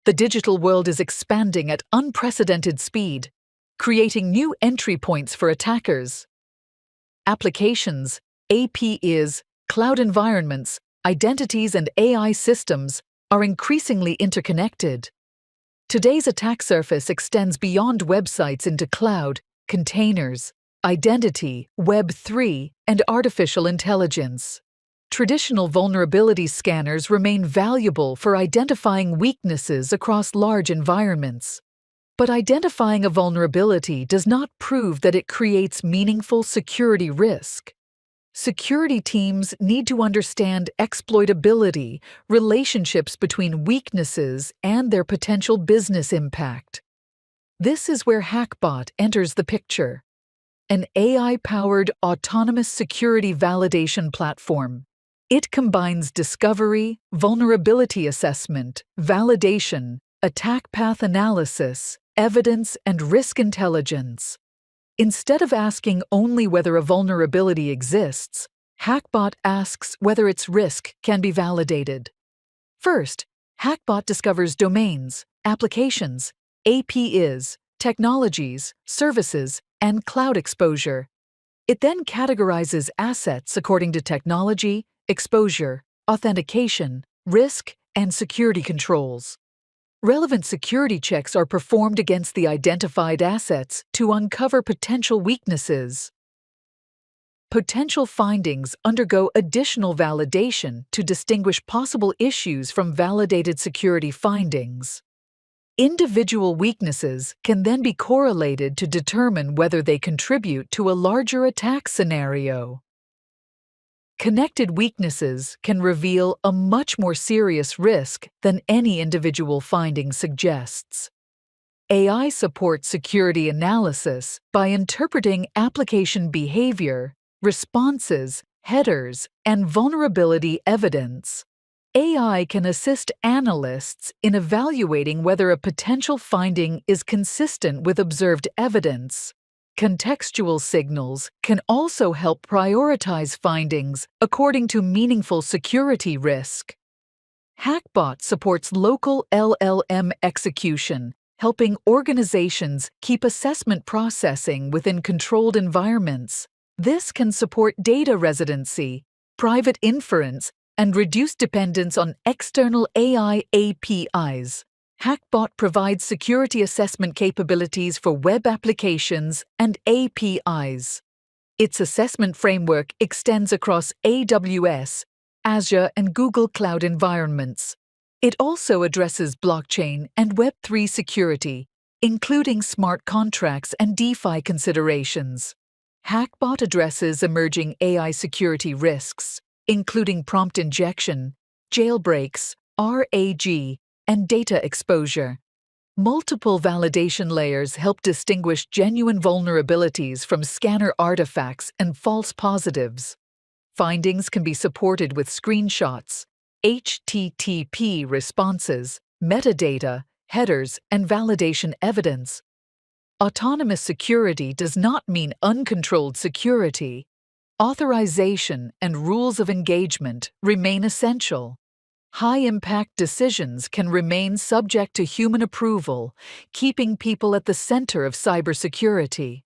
The digital world is expanding at unprecedented speed, creating new entry points for attackers. Applications, APIs, cloud environments, identities, and AI systems are increasingly interconnected. Today's attack surface extends beyond websites into cloud, containers, identity, Web3, and artificial intelligence. Traditional vulnerability scanners remain valuable for identifying weaknesses across large environments. But identifying a vulnerability does not prove that it creates meaningful security risk. Security teams need to understand exploitability, relationships between weaknesses, and their potential business impact. This is where H4CK-BOT enters the picture, an AI-powered autonomous security validation platform. It combines discovery, vulnerability assessment, validation, attack path analysis, evidence, and risk intelligence. Instead of asking only whether a vulnerability exists, H4CK-BOT asks whether its risk can be validated. First, H4CK-BOT discovers domains, applications, APIs, technologies, services, and cloud exposure. It then categorizes assets according to technology, exposure, authentication, risk, and security controls. Relevant security checks are performed against the identified assets to uncover potential weaknesses. Potential findings undergo additional validation to distinguish possible issues from validated security findings. Individual weaknesses can then be correlated to determine whether they contribute to a larger attack scenario. Connected weaknesses can reveal a much more serious risk than any individual finding suggests. AI supports security analysis by interpreting application behavior, responses, headers, and vulnerability evidence. AI can assist analysts in evaluating whether a potential finding is consistent with observed evidence. Contextual signals can also help prioritize findings according to meaningful security risk. H4CK-BOT supports local LLM execution, helping organizations keep assessment processing within controlled environments. This can support data residency, private inference, and reduce dependence on external AI APIs. H4CK-BOT provides security assessment capabilities for web applications and APIs. Its assessment framework extends across AWS, Azure, and Google Cloud environments. It also addresses blockchain and Web3 security, including smart contracts and DeFi considerations. H4CK-BOT addresses emerging AI security risks, including prompt injection, jailbreaks, RAG, and data exposure. Multiple validation layers help distinguish genuine vulnerabilities from scanner artifacts and false positives. Findings can be supported with screenshots, HTTP responses, metadata, headers, and validation evidence. Autonomous security does not mean uncontrolled security. Authorization and rules of engagement remain essential. High-impact decisions can remain subject to human approval, keeping people at the center of cybersecurity.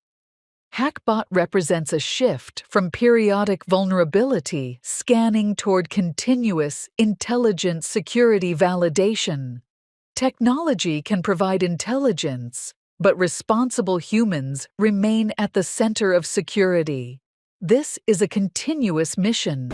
H4CK-BOT represents a shift from periodic vulnerability scanning toward continuous, intelligent security validation. Technology can provide intelligence, but responsible humans remain at the center of security. This is a continuous mission.